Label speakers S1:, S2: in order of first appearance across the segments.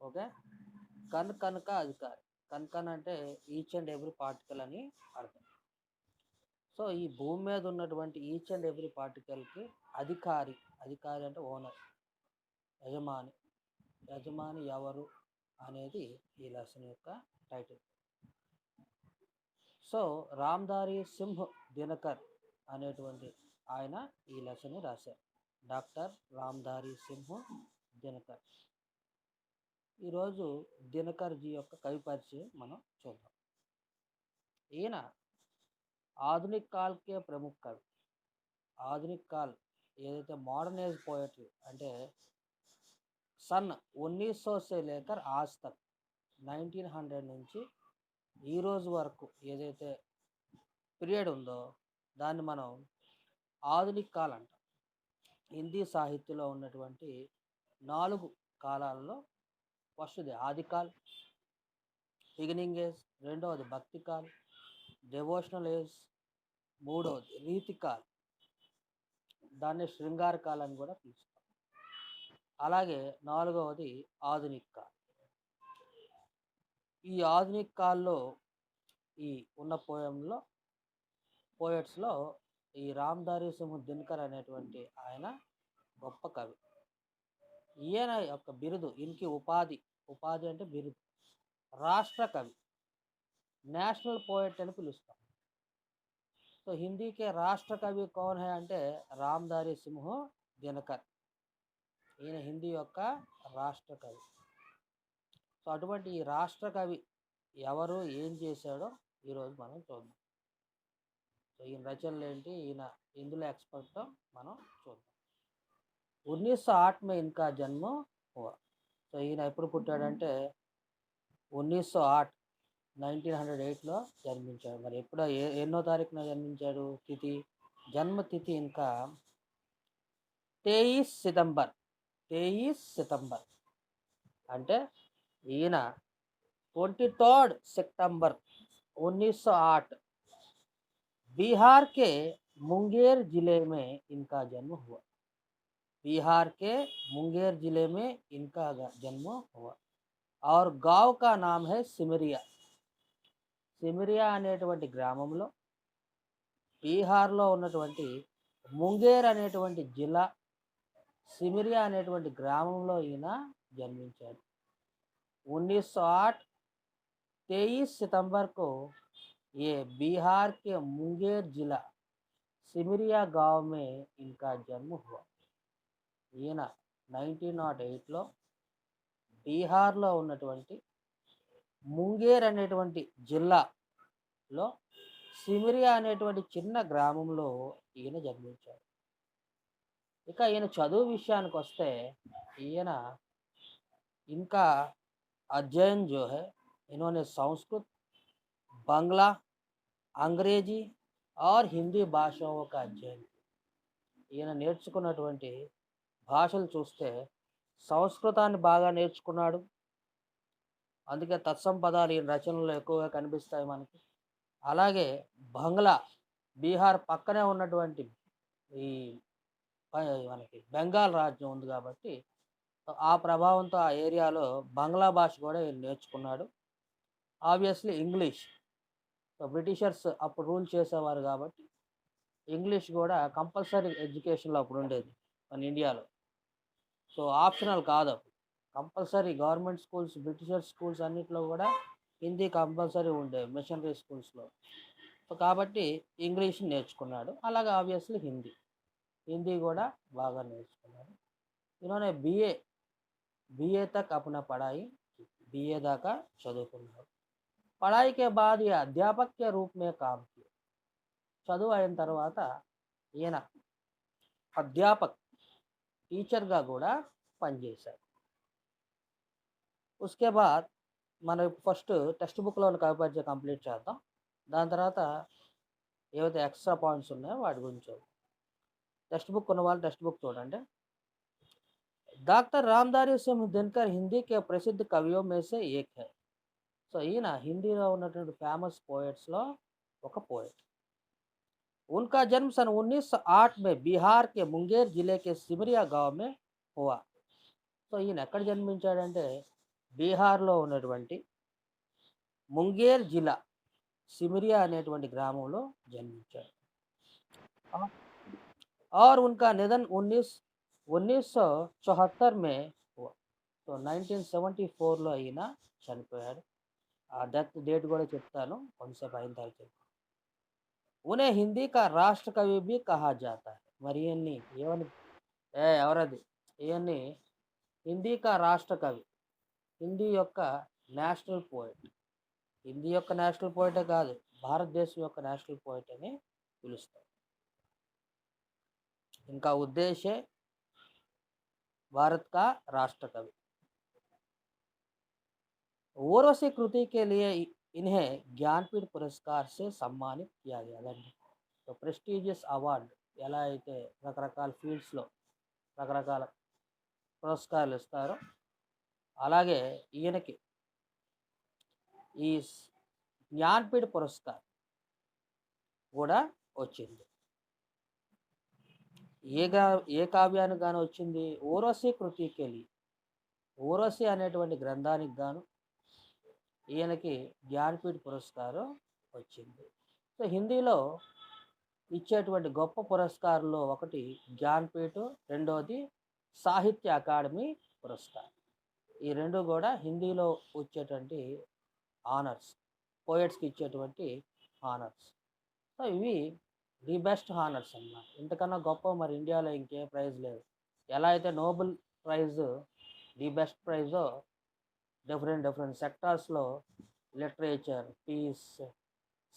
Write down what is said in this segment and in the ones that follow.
S1: Okay. కన్ కనుక అధికారి. కన్ అంటే ఈచ్ అండ్ ఎవ్రీ పార్టికల్ అని అర్థం. సో ఈ భూమి మీద ఉన్నటువంటి ఈచ్ అండ్ ఎవ్రీ పార్టికల్కి అధికారి. అధికారి అంటే ఓనర్, యజమాని. యజమాని ఎవరు అనేది ఈ లెసన్ యొక్క టైటిల్. సో రామ్ధారి సింహ్ దినకర్ అనేటువంటి ఆయన ఈ లెసన్ రాశారు. డాక్టర్ రామ్ధారి సింహ్ దినకర్. ఈరోజు దినకర్ జీ యొక్క కవి పరిచయం మనం చూద్దాం. ఈయన ఆధునిక్ కాల్కే ప్రముఖ కవి. ఆధునిక్ కాల్ ఏదైతే మోడర్న్ ఏజ్ పోయట్రీ అంటే సన్ 1900 से लेकर आज तक 1900 నుంచి ఈ రోజు వరకు ఏదైతే పీరియడ్ ఉందో దాన్ని మనం ఆధునిక్ కాల్ అంటాం. హిందీ సాహిత్యంలో ఉన్నటువంటి 4 కాలాలలో ఫస్ట్ది ఆదికాల్, బిగినింగ్ ఏజ్, రెండవది భక్తి కాల్, డివోషనల్ ఏజ్, మూడవది రీతి కాల్, దాన్ని శృంగార కాల్ అని కూడా పిలుస్తాం. అలాగే నాలుగవది ఆధునిక్ కాల్. ఈ ఆధునిక్ కాల్లో ఈ ఉన్న పోయట్స్లో ఈ రామ్ధారి సింహ్ దినకర్ అనేటువంటి ఆయన గొప్ప కవి. ఈయన యొక్క బిరుదు, ఈయనకి ఉపాధి అంటే బిరుదు, రాష్ట్ర కవి, నేషనల్ పోయట్ అని పిలుస్తాం. సో హిందీకే రాష్ట్ర కవి కౌన్ హై అంటే రామ్ధారి సింహ్ దినకర్. ఈయన హిందీ యొక్క రాష్ట్ర కవి. సో అటువంటి ఈ రాష్ట్ర కవి ఎవరు, ఏం చేశాడో ఈరోజు మనం చూద్దాం. సో ఈయన రచనలు ఏంటి, ఈయన ఇందులో ఎక్స్పర్ట్ మనం చూద్దాం. 1908 में इनका जन्म हुआ. సో ఈయన ఎప్పుడు పుట్టాడంటే 1908 1908లో జన్మించాడు. మరి ఎప్పుడో ఎన్నో తారీఖున జన్మించాడు? జన్మ తిథి ఇంకా 23 సితంబర్. 23 సితంబర్ అంటే ఈయన 23 सितंबर 1908 बिहार के मुंगेर जिले में इनका जन्म हुआ. बिहार के मुंगेर जिले में इनका जन्म हुआ और गांव का नाम है सिमरिया. సిమిరియా అనేటువంటి గ్రామంలో బీహార్లో ఉన్నటువంటి ముంగేర్ అనేటువంటి జిల్లా సిమిరియా అనేటువంటి గ్రామంలో ఈయన జన్మించాడు. 1908 23 सितंबर को ये बिहार के मुंगेर जिला सिमरिया गांव में इनका जन्म हुआ. ఈయన 1908లో బీహార్లో ఉన్నటువంటి ముంగేర్ అనేటువంటి జిల్లాలో సిమిరియా అనేటువంటి చిన్న గ్రామంలో ఈయన జన్మించాడు. ఇక ఈయన చదువు విషయానికి వస్తే ఈయన ఇంకా अध्ययन जो है इन्होंने संस्कृत, बांग्ला, अंग्रेजी और हिंदी భాషాओं का अध्ययन. ఈయన నేర్చుకున్నటువంటి భాషలు చూస్తే సంస్కృతాన్ని బాగా నేర్చుకున్నాడు. అందుకే తత్సం పదాలు ఈయన రచనలో ఎక్కువగా కనిపిస్తాయి మనకి. అలాగే బంగ్లా, బీహార్ పక్కనే ఉన్నటువంటి ఈ మనకి బెంగాల్ రాజ్యం ఉంది కాబట్టి ఆ ప్రభావంతో ఆ ఏరియాలో బంగ్లా భాష కూడా ఈయన నేర్చుకున్నాడు. ఆబ్వియస్లీ ఇంగ్లీష్, సో బ్రిటిషర్స్ అప్పుడు రూల్ చేసేవారు కాబట్టి ఇంగ్లీష్ కూడా కంపల్సరీ ఎడ్యుకేషన్లో అప్పుడు ఉండేది మన ఇండియాలో. సో ఆప్షనల్ కాదు, అప్పుడు compulsory. Government schools, Britisher schools అన్నింటిలో కూడా హిందీ కంపల్సరీ ఉండేవి, మిషనరీ స్కూల్స్లో. సో కాబట్టి ఇంగ్లీష్ నేర్చుకున్నాడు. అలాగే ఆబ్వియస్లీ హిందీ కూడా బాగా నేర్చుకున్నాడు. इन्होंने बीए तक अपना पढ़ाई, बीए दाका చదువుకున్నాడు. पढ़ाई के बाद ये अध्यापक के रूप में काम किया. చదువు అయిన తర్వాత ఈయన అధ్యాపక్, టీచర్గా కూడా పనిచేశాడు. उसके बाद మనం ఫస్ట్ టెక్స్ట్ బుక్లో ఉన్న కవి పరిచయం కంప్లీట్ చేద్దాం. దాని తర్వాత ఏవైతే ఎక్స్ట్రా పాయింట్స్ ఉన్నాయో వాటి గురించి. టెక్స్ట్ బుక్ ఉన్న వాళ్ళు టెక్స్ట్ బుక్ చూడండి. డాక్టర్ రామ్ధారి సింహ్ దినకర్ హిందీ కే ప్రసిద్ధ కవియో మే సే ఏక్ హై. సో ఈయన హిందీలో ఉన్నటువంటి ఫేమస్ పోయట్స్లో ఒక పోయట్. उनका जन्म सन 1908 में बिहार के मुंगेर जिले के सिमरिया गांव में हुआ. సో ఈయన ఎక్కడ జన్మించాడంటే బీహార్లో ఉన్నటువంటి ముంగేర్ జిల్లా सिमरिया అనేటువంటి గ్రామంలో జన్మించారు. और उनका निधन 1974 में हुआ. సో 1974లో ఈయన చనిపోయాడు. ఆ డెత్ డేట్ కూడా చెప్తాను, కొంతసేపు అయిన తర్వాత చెప్తాను. उन्हें हिंदी का राष्ट्र कवि भी कहा जाता है. మరి ఈయన్ని ఏమని ఎవరది ఈయన్ని హిందీ కా రాష్ట్ర కవి, హిందీ యొక్క నేషనల్ పోయట్, హిందీ యొక్క నేషనల్ పోయిటే కాదు, భారతదేశం యొక్క నేషనల్ పోయిట్ అని పిలుస్తారు. इनका उद्देश्य है भारत का राष्ट्र कवि. ఊర్వశి కృతి के लिए इन्हें ज्ञानपीठ पुरस्कार से सम्मानित किया गया. సో ప్రెస్టీజియస్ అవార్డు ఎలా అయితే రకరకాల ఫీల్డ్స్లో రకరకాల పురస్కారాలు ఇస్తారో అలాగే ఈయనకి ఈ జ్ఞాన్పీఠ పురస్కారం కూడా వచ్చింది. ఏ కావ్యానికి గాను వచ్చింది? ఊర్వశి కృతికి వెళ్ళి, ఊర్వశి అనేటువంటి గ్రంథానికి గాను ఈయనకి జ్ఞాన్పీఠ పురస్కారం వచ్చింది. సో హిందీలో ఇచ్చేటువంటి గొప్ప పురస్కారంలో ఒకటి జ్ఞాన్పీఠ, రెండవది సాహిత్య అకాడమీ పురస్కారం. ఈ రెండు కూడా హిందీలో వచ్చేటువంటి ఆనర్స్, పోయట్స్కి ఇచ్చేటువంటి ఆనర్స్. సో ఇవి ది బెస్ట్ హానర్స్ అన్నమాట. ఇంతకన్నా గొప్ప మరి ఇండియాలో ఇంకే ప్రైజ్ లేదు. ఎలా అయితే Nobel prize the best ప్రైజో different సెక్టార్స్లో literature, piece,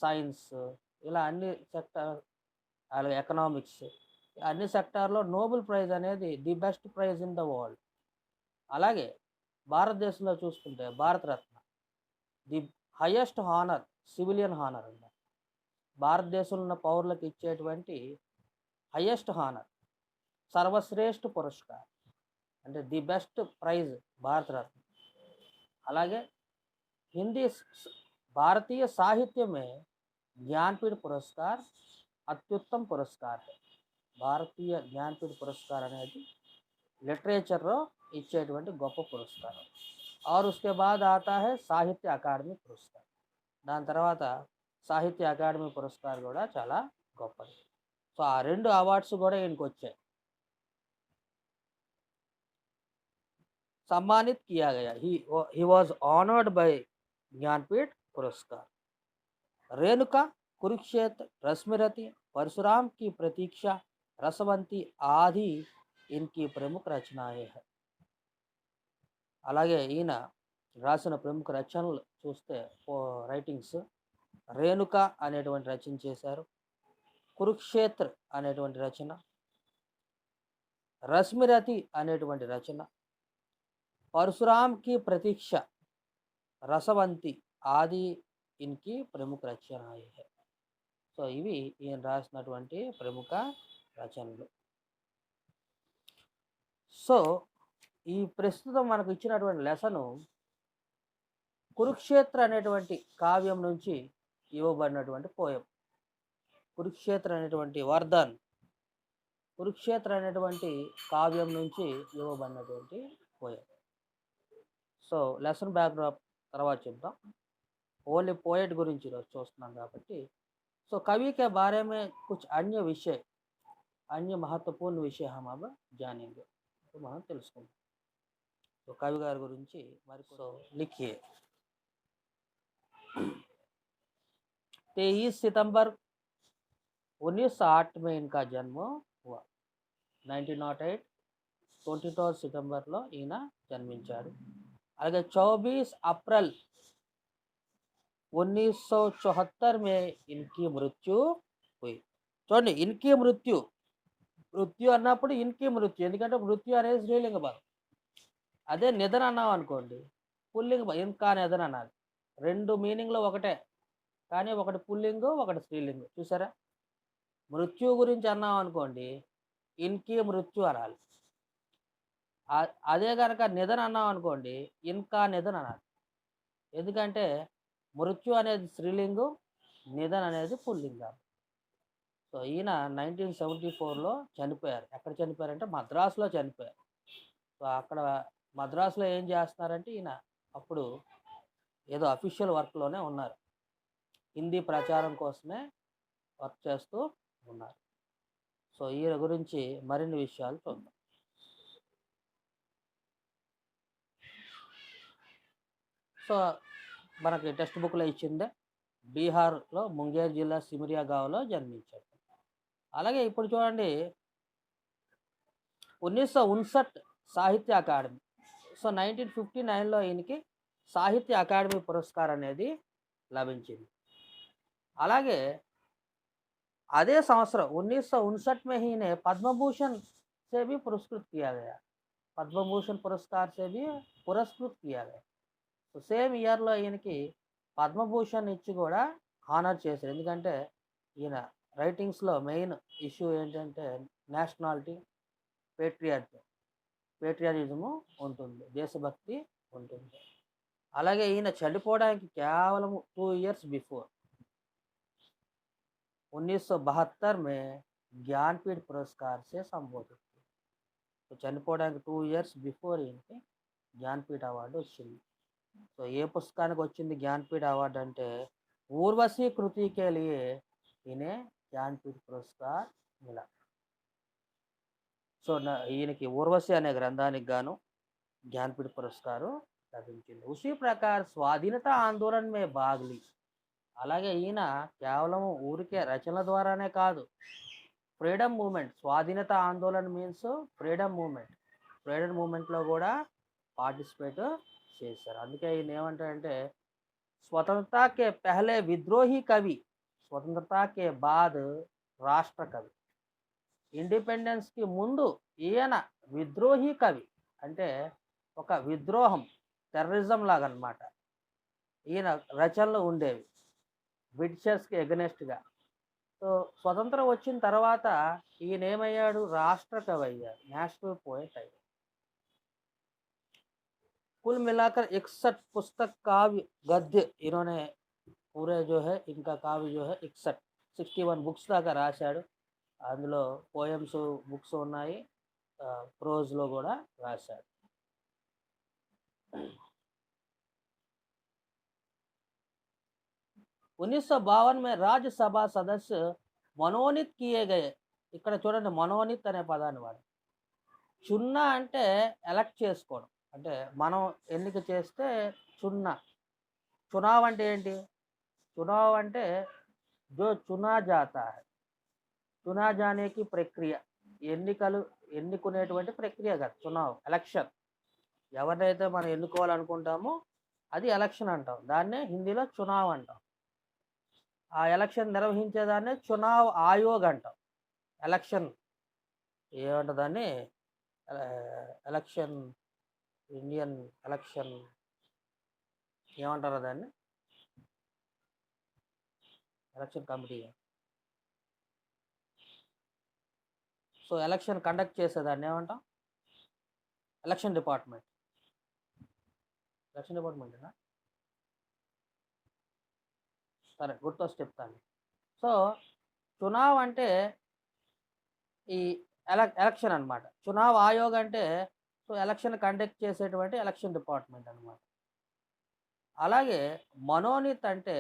S1: science ఇలా అన్ని సెక్టార్, అలాగే ఎకనామిక్స్, అన్ని సెక్టార్లో నోబెల్ ప్రైజ్ అనేది the best praise in the world. అలాగే భారతదేశంలో చూసుకుంటే Bharat Ratna the highest honour, civilian honour అన్నమాట. భారతదేశంలో ఉన్న పౌరులకు ఇచ్చేటువంటి హయ్యెస్ట్ హానర్, సర్వశ్రేష్ఠ పురస్కారం అంటే ది బెస్ట్ ప్రైజ్ భారతరత్న. అలాగే హిందీ భారతీయ సాహిత్య में ज्ञानपीठ पुरस्कार అత్యుత్తమ పురస్కార్. భారతీయ జ్ఞానపీఠ పురస్కార్ అనేది లిటరేచర్లో ఇచ్చేటువంటి గొప్ప పురస్కారం. और उसके बाद आता है సాహిత్య అకాడమీ పురస్కార్. దాని తర్వాత సాహిత్య అకాడమీ పురస్కార్ కూడా చాలా గొప్పది. సో ఆ రెండు అవార్డ్స్ కూడా ఈయనకి వచ్చాయి. सम्मानित किया गया. He was honored by Jnanpith पुरस्कार. रेणुका, कुरुक्षेत्र, रश्मिरथी, परशुराम की प्रतीक्षा, रसवंती आदि इनकी प्रमुख रचनाएं हैं. అలాగే ఈయన రాసిన ప్రముఖ రచనలు చూస్తే రైటింగ్స్, రేణుక అనేటువంటి రచన చేశారు, కురుక్షేత్ర అనేటువంటి రచన, రశ్మిరథి అనేటువంటి రచన, పరశురామ్కి ప్రతీక్ష, రసవంతి ఆది ఇన్కి ప్రముఖ రచనాయే హై. సో ఇవి ఈయన రాసినటువంటి ప్రముఖ రచనలు. సో ఈ ప్రస్తుతం మనకు ఇచ్చినటువంటి లెసను కురుక్షేత్ర అనేటువంటి కావ్యం నుంచి ఇవ్వబడినటువంటి పోయం. కురుక్షేత్ర అనేటువంటి వర్ధన్, కురుక్షేత్ర అనేటువంటి కావ్యం నుంచి ఇవ్వబడినటువంటి పోయం. సో లెసన్ బ్యాక్డ్రాప్ తర్వాత చెప్దాం. ఓన్లీ పోయట్ గురించి ఈరోజు చూస్తున్నాం కాబట్టి. సో कवि के बारे में कुछ अन्य विषय, अन्य महत्वपूर्ण विषय हम अब जानेंगे. तो మనం తెలుసుకుందాం. సో కవి గారి గురించి మరి సో लिखिए. 23 सितंबर 1908 में इनका जन्म हुआ. 1908 22 సితంబర్లో ఈయన జన్మించాడు. అలాగే 24 अप्रैल 1974 में इनकी मृत्यु हुई. చూడండి, ఇన్కి మృత్యు, మృత్యు అన్నప్పుడు ఇన్కి మృత్యు, ఎందుకంటే మృత్యు అనేది స్త్రీలింగ పదం. అదే నిధన అన్నాం అనుకోండి పుల్లింగ పదం, ఇన్కా నిధన అనాలి. రెండు మీనింగ్లో ఒకటే, కానీ ఒకటి పుల్లింగు ఒకటి స్త్రీలింగు. చూసారా? మృత్యు గురించి అన్నాం అనుకోండి ఇన్కి మృత్యు అనాలి. అదే కనుక నిధన అన్నాం అనుకోండి ఇన్కా నిధన్ అనాలి. ఎందుకంటే మృత్యు అనేది స్త్రీలింగు, నిధన్ అనేది పుల్లింగం. సో ఈయన 1974లో చనిపోయారు. ఎక్కడ చనిపోయారంటే మద్రాసులో చనిపోయారు. సో అక్కడ మద్రాసులో ఏం చేస్తున్నారంటే ఈయన అప్పుడు ఏదో అఫీషియల్ వర్క్లోనే ఉన్నారు, హిందీ ప్రచారం కోసమే వర్క్ చేస్తూ ఉన్నారు. సో ఈయన గురించి మరిన్ని విషయాలు చూద్దాం. సో మనకి టెక్స్ట్ బుక్లో ఇచ్చిందే, బీహార్లో ముంగేర్ జిల్లా సిమరియా గావ్లో జన్మించాడు. అలాగే ఇప్పుడు చూడండి, 1959 సాహిత్య అకాడమీ. సో 1959లో ఈయనకి సాహిత్య అకాడమీ పురస్కార్ అనేది లభించింది. అలాగే अदे संवत्सर 1959 में ही ने पद्म भूषण से भी पुरस्कृत किया गया, पद्म भूषण पुरस्कार से भी पुरस्कृत किया गया. तो సేమ్ ఇయర్లో ఈయనకి పద్మభూషణ్ ఇచ్చి కూడా హానర్ చేశారు. ఎందుకంటే ఈయన రైటింగ్స్లో మెయిన్ ఇష్యూ ఏంటంటే నేషనాలిటీ, పేట్రియాటిజము ఉంటుంది, దేశభక్తి ఉంటుంది. అలాగే ఈయన చనిపోవడానికి కేవలం 2 years బిఫోర్ 1972 में ज्ञानपीठ पुरस्कार से संबोधित. तो చనిపోవడానికి 2 years బిఫోర్ ఈయనకి జ్ఞాన్పీఠ అవార్డు వచ్చింది. సో ఏ పుస్తకానికి వచ్చింది జ్ఞాన్పీఠ అవార్డు అంటే ఊర్వశీ కృతి కే లియే ఇన్హే జ్ఞాన్పీఠ పురస్కార్ మిలా. సో ఈయనకి ఊర్వశి అనే గ్రంథానికి గాను జ్ఞాన్పీఠ పురస్కారం లభించింది. ఉసి ప్రకార్ స్వాధీనత ఆందోళన మే భాగ్ లి. అలాగే ఈయన కేవలం ఊరికే రచనల ద్వారానే కాదు, ఫ్రీడమ్ మూమెంట్, స్వాధీనత ఆందోళన మీన్స్ ఫ్రీడమ్ మూమెంట్లో కూడా పార్టిసిపేట్ చేశారు. అందుకే ఈయన ఏమంటారంటే స్వతంత్రతా కే పెహలే విద్రోహి కవి, స్వతంత్రతా కే బాద్ రాష్ట్ర కవి. ఇండిపెండెన్స్కి ముందు ఈయన విద్రోహి కవి, అంటే ఒక విద్రోహం, టెర్రరిజం లాగా అన్నమాట. ఈయన రచనలు ఉండేవి బ్రిటిషర్స్కి ఎగనెస్ట్గా. సో స్వతంత్రం వచ్చిన తర్వాత ఈయన ఏమయ్యాడు, రాష్ట్ర కవి అయ్యాడు, నేషనల్ పోయట్ అయ్యాడు. कुल मिलाकर 61 पुस्तक काव्य गद्य इन्होंने पूरे जो है इनका काव्य जो है 61 बुक्स దాకా రాశాడు. అందులో పోయమ్స్ బుక్స్ ఉన్నాయి, ప్రోజ్లో కూడా రాశాడు. उन्नीस सौ 52 में राज्यसभा सदस्य मनोनीत किए गए. ఇక్కడ చూడండి, మనోనీత్ అనే పదాన్ని వాడు. చున్నా అంటే ఎలక్ట్ చేసుకోవడం, అంటే మనం ఎన్నిక చేస్తే చున్నా. చునావ్ అంటే ఏంటి, చునావ్ అంటే జో చునా జాతా హై, చునా జానేకి ప్రక్రియ, ఎన్నుకునేటువంటి ప్రక్రియ కాదు చునావ్, ఎలక్షన్. ఎవరినైతే మనం ఎన్నుకోవాలనుకుంటామో అది ఎలక్షన్ అంటాం, దాన్నే హిందీలో చునావ్ అంటాం. ఆ ఎలక్షన్ నిర్వహించేదాన్నే చునావ్ ఆయోగ్ అంటాం. ఎలక్షన్ ఏమంటారు దాన్ని, ఎలక్షన్, ఇండియన్ ఎలక్షన్ ఏమంటారు దాన్ని, election committee. So election conduct చేసేదాన్ని ఏమంటాం, ఎలక్షన్ డిపార్ట్మెంట్. ఎలక్షన్ డిపార్ట్మెంటేనా, సరే గుర్తొచ్చి చెప్తాను. సో చునావ్ అంటే ఈ ఎలక్షన్ అనమాట. చునావ్ ఆయోగ్ అంటే సో ఎలక్షన్ కండక్ట్ చేసేటువంటి ఎలక్షన్ డిపార్ట్మెంట్ అనమాట. అలాగే మనోనీత్ అంటే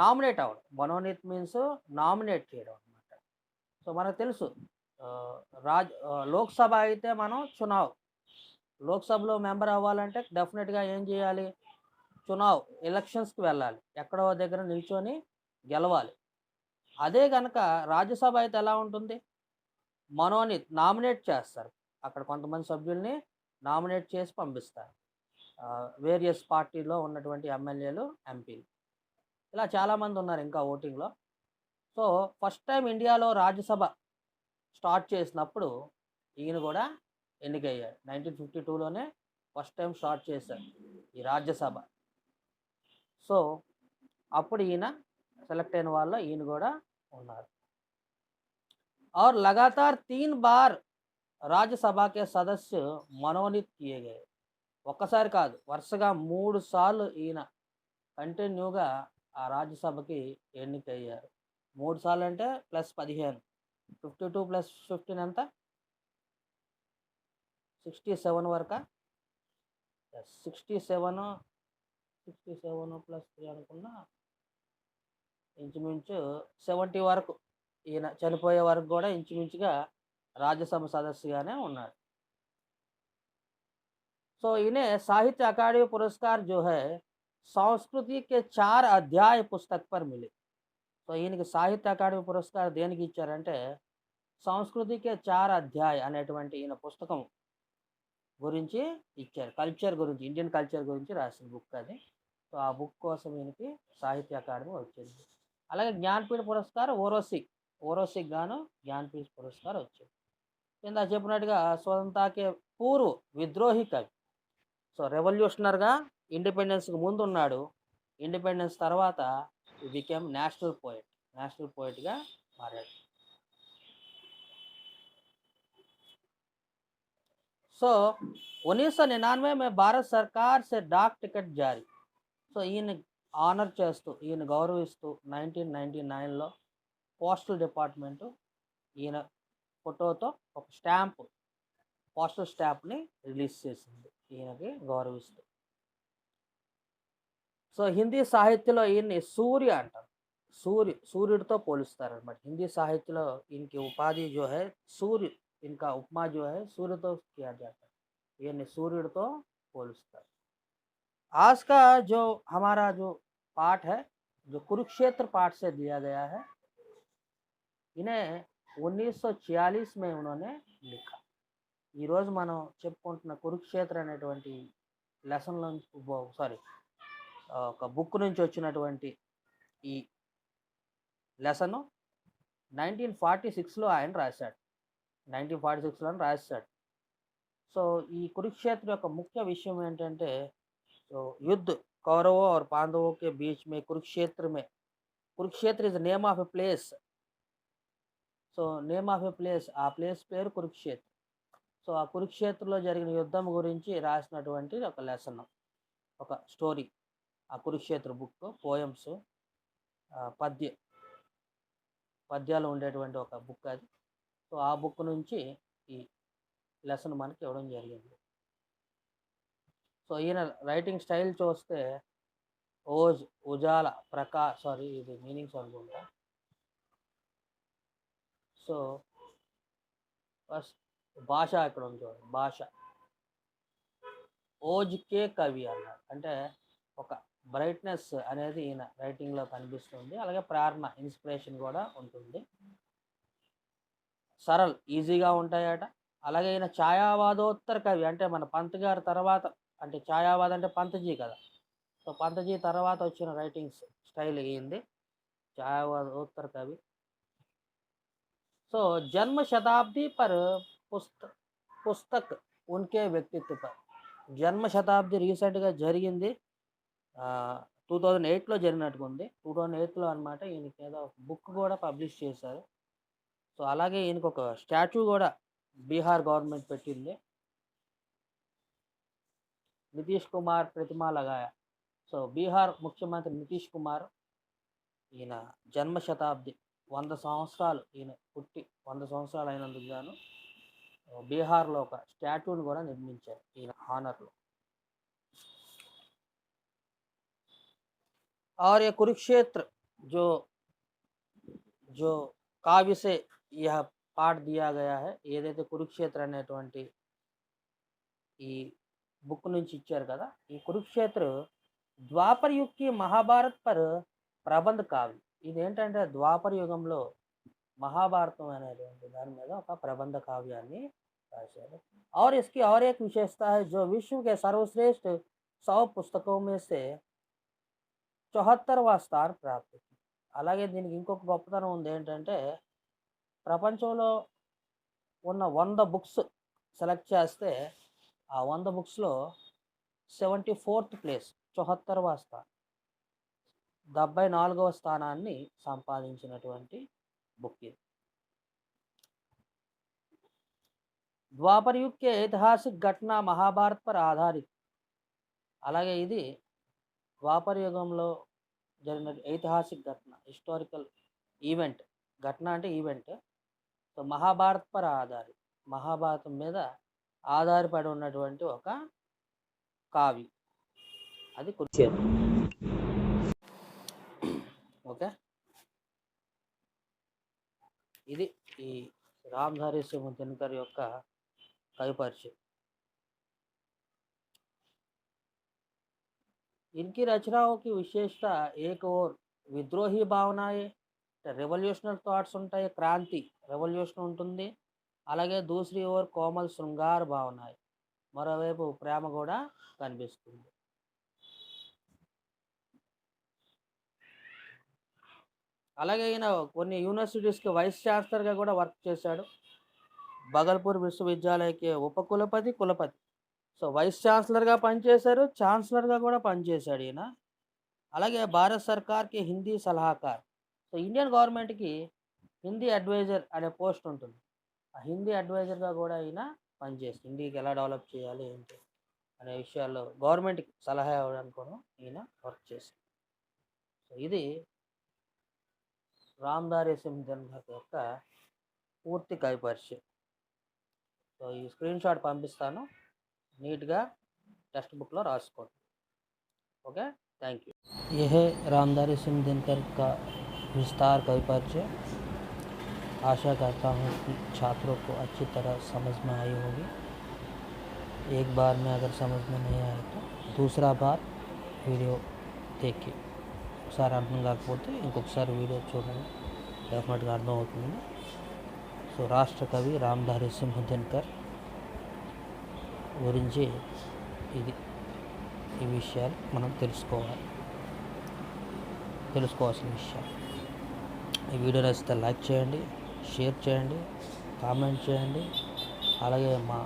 S1: నామినేట్ అవ్వడం, మనోనీత్ మీన్స్ నామినేట్ చేయడం అనమాట. సో మనకు తెలుసు, లోక్సభ అయితే మనం చునావ్, లోక్సభలో మెంబర్ అవ్వాలంటే డెఫినెట్గా ఏం చేయాలి, చునావ్ ఎలక్షన్స్కి వెళ్ళాలి, ఎక్కడో దగ్గర నిల్చొని గెలవాలి. అదే కనుక రాజ్యసభ అయితే ఎలా ఉంటుంది, మనోనీత్ నామినేట్ చేస్తారు, అక్కడ కొంతమంది సభ్యుల్ని నామినేట్ చేసి పంపిస్తారు, వేరియస్ పార్టీలో ఉన్నటువంటి ఎమ్మెల్యేలు, ఎంపీలు, ఇలా చాలామంది ఉన్నారు ఇంకా ఓటింగ్లో. సో ఫస్ట్ టైం ఇండియాలో రాజ్యసభ స్టార్ట్ చేసినప్పుడు ఈయన కూడా ఎన్నికయ్యాడు. 1952లోనే ఫస్ట్ టైం స్టార్ట్ చేశారు ఈ రాజ్యసభ. సో అప్పుడు ఈయన సెలెక్ట్ అయిన వాళ్ళు ఈయన కూడా ఉన్నారు. और लगातार 3 बार राज्यसभा के सदस्य मनोनीत किए गए. ఒక్కసారి కాదు, వరుసగా 3 సార్లు ఈయన కంటిన్యూగా ఆ రాజ్యసభకి ఎన్నికయ్యారు. 3 సార్లు అంటే +15, 52 + 15 ఎంత, 67 వరకు 67 +3 అనుకున్నా, ఇంచుమించు 70 వరకు, ఈయన చనిపోయే వరకు కూడా ఇంచుమించుగా రాజ్యసభ సదస్సుగానే ఉన్నాడు. तो इन्हें साहित्य अकादमी पुरस्कार जो है संस्कृति के 4 అధ్యాయ పుస్తक पर मिले. సో ఈయనకి సాహిత్య అకాడమీ పురస్కారం దేనికి ఇచ్చారంటే సంస్కృతికే 4 అధ్యాయ అనేటువంటి ఈయన పుస్తకం గురించి ఇచ్చారు. కల్చర్ గురించి, ఇండియన్ కల్చర్ గురించి రాసిన బుక్ అది. సో ఆ బుక్ కోసం ఈయనకి సాహిత్య అకాడమీ వచ్చింది. అలాగే జ్ఞానపీఠ పురస్కారం ఓరోసికి గాను జ్ఞానపీఠ పురస్కారం వచ్చింది. కింద చెప్పినట్టుగా స్వతంత్రకే పూర్వ విద్రోహి కవి. సో రెవల్యూషనర్గా ఇండిపెండెన్స్కి ముందు ఉన్నాడు, ఇండిపెండెన్స్ తర్వాత బికెమ్ నేషనల్ పోయిట్గా మారాడు. సో 1999 में भारत सरकार से डाक टिकट జారీ. సో ఈయన ఆనర్ చేస్తూ, ఈయన గౌరవిస్తూ 1999లో పోస్టల్ డిపార్ట్మెంటు ఈయన ఫోటోతో ఒక పోస్టల్ స్టాంప్ని రిలీజ్ చేసింది ఈయనకి గౌరవిస్తూ. సో హిందీ సాహిత్యంలో ఈయన్ని సూర్య అంటారు, सूर्युడితో పోలుస్తారు అనమాట. హిందీ సాహిత్యంలో इनकी उपाधि जो है सूर्य, इनका उपमा जो है सूर्य तो किया जाता है, ये सूर्युడితో పోలుస్తారు. आज का जो हमारा जो पाठ है, जो कुरुक्षेत्र पाठ से दिया गया है, इन्हें 1946 में उन्होंने लिखा. ఈరోజు మనం చెప్పుకుంటున్న కురుక్షేత్ర అనేటువంటి లెసన్లో ఒక బుక్ నుంచి వచ్చినటువంటి ఈ లెసను 1946లో ఆయన రాశాడు. 1946లో రాశాడు. సో ఈ కురుక్షేత్ర యొక్క ముఖ్య విషయం ఏంటంటే, సో యుద్ధ కౌరవో और पांडवों के बीच में Kurukshetra is name of a place. So name of a place, ఆ ప్లేస్ పేరు కురుక్షేత్ర. సో ఆ కురుక్షేత్రలో జరిగిన యుద్ధం గురించి రాసినటువంటి ఒక లెసన్, ఒక స్టోరీ. ఆ కురుక్షేత్ర బుక్ పోయమ్స్, పద్యాలు ఉండేటువంటి ఒక బుక్ అది. సో ఆ బుక్ నుంచి ఈ లెసన్ మనకి ఇవ్వడం జరిగింది. సో ఈయన రైటింగ్ స్టైల్ చూస్తే ఓజ్, ఉజాల, ఇది మీనింగ్స్ అనుకుంటా. సో ఫస్ట్ భాష ఇక్కడ ఉంది చూడండి, భాష ఓజ్కే కవి అన్నారు. అంటే ఒక బ్రైట్నెస్ అనేది ఈయన రైటింగ్లో కనిపిస్తుంది. అలాగే ప్రేరణ, ఇన్స్పిరేషన్ కూడా ఉంటుంది. సరళ్, ఈజీగా ఉంటాయట. అలాగే ఈయన ఛాయావాదోత్తర కవి, అంటే మన పంత్ గారి తర్వాత, అంటే ఛాయావాద్ అంటే పంతజీ కదా. సో పంతజీ తర్వాత వచ్చిన రైటింగ్స్ స్టైల్ ఈయంది, ఛాయావాదోత్తర కవి. సో జన్మ శతాబ్ది పర్ పుస్తక్ ఉన్కే వ్యక్తిత్వ పర్. జన్మ శతాబ్ది రీసెంట్గా జరిగింది, 2008లో జరిగినట్టుకుంది. 2008లో అనమాట. ఈయనకి ఏదో బుక్ కూడా పబ్లిష్ చేశారు. సో అలాగే ఈయనకు ఒక స్టాచ్యూ కూడా బీహార్ గవర్నమెంట్ పెట్టింది. నితీష్ కుమార్ ప్రతిమా లగాయ. సో బీహార్ ముఖ్యమంత్రి నితీష్ కుమార్ ఈయన జన్మ శతాబ్ది 100 సంవత్సరాలు, ఈయన పుట్టి 100 సంవత్సరాలు అయినందుకు గాను బీహార్లో ఒక స్టాట్యూని కూడా నిర్మించారు ఈయన హానర్లో. और ये कुरुक्षेत्र जो काव्य से यह पाठ दिया गया है, ఏదైతే కురుక్షేత్ర అనేటువంటి ఈ బుక్ నుంచి ఇచ్చారు కదా, ఈ కురుక్షేత్ర ద్వాపర యుగ్కి మహాభారత్ పర్ ప్రబంధ కావ్యం. ఇదేంటంటే ద్వాపర యుగంలో మహాభారతం అనేటువంటి దాని మీద ఒక ప్రబంధ కావ్యాన్ని రాశారు. और इसकी और एक विशेषता है, जो विश्व के सर्वश्रेष्ठ 100 पुस्तकों में से 74वां స్థానం ప్రాప్తి. అలాగే దీనికి ఇంకొక గొప్పతనం ఉంది, ఏంటంటే ప్రపంచంలో ఉన్న 100 బుక్స్ సెలెక్ట్ చేస్తే ఆ 100 బుక్స్లో 74th ప్లేస్, 74వ స్థానం, 74వ స్థానాన్ని సంపాదించినటువంటి బుక్ ఇది. ద్వాపర యుగ్ కే ఐతిహాసిక ఘటన మహాభారత్ పర్ ఆధారిత. అలాగే ఇది ద్వాపర యుగంలో జరిగిన ఐతిహాసిక ఘటన, హిస్టారికల్ ఈవెంట్. ఘటన అంటే ఈవెంట్. సో మహాభారత్ పర్ ఆధారిత, మహాభారతం మీద ఆధారపడి ఉన్నటువంటి ఒక కావి, అది క్వశ్చన్. ఓకే, ఇది ఈ रामधारी सिंह दिनकर యొక్క कवि परिचय. इनकी रचनाओं की विशेषता एक और विद्रोही भावनाएं, రెవల్యూషనల్ థాట్స్ ఉంటాయి, క్రాంతి రెవల్యూషన్ ఉంటుంది. అలాగే దూసరి ఓర్ కోమల్ శృంగార్ భావనాయ్, మరోవైపు ప్రేమ కూడా కనిపిస్తుంది. అలాగే ఈయన కొన్ని యూనివర్సిటీస్కి వైస్ ఛాన్సలర్గా కూడా వర్క్ చేశాడు. భగల్పూర్ విశ్వవిద్యాలయకి ఉపకులపతి, కులపతి. సో వైస్ ఛాన్సలర్గా పనిచేశారు, ఛాన్సలర్గా కూడా పనిచేశాడు ఈయన. అలాగే భారత్ సర్కార్కి హిందీ సలహాకార్. సో ఇండియన్ గవర్నమెంట్కి హిందీ అడ్వైజర్ అనే పోస్ట్ ఉంటుంది. ఆ హిందీ అడ్వైజర్గా కూడా ఈయన పనిచేస్తుంది. హిందీకి ఎలా డెవలప్ చేయాలి ఏంటి అనే విషయాల్లో గవర్నమెంట్కి సలహా ఇవ్వడానికి కూడా ఈయన వర్క్ చేశారు. సో ఇది రామ్ధారీ సింగ్ దినకర్ యొక్క పూర్తి కవి పరిచయం. సో ఈ స్క్రీన్ షాట్ పంపిస్తాను, నీట్గా టెక్స్ట్ బుక్లో రాసుకోండి. Okay, thank you. यह है रामधारी सिंह दिनकर का विस्तार कवि परिचय. आशा करता हूँ कि छात्रों को अच्छी तरह समझ में आई होगी. एक बार में अगर समझ में नहीं आए तो दूसरा बार వీడియో देखिए. ఒకసారి అర్థం కాకపోతే ఇంకొకసారి వీడియో చూడండి, డెఫినెట్గా అర్థం అవుతుంది. సో రాష్ట్ర కవి రామధారీ సింహ్ దినకర్ గురించి ఇది ఈ విషయాలు మనం తెలుసుకోవాల్సిన విషయాలు. ఈ వీడియో నచ్చితే లైక్ చేయండి, షేర్ చేయండి, కామెంట్ చేయండి. అలాగే మా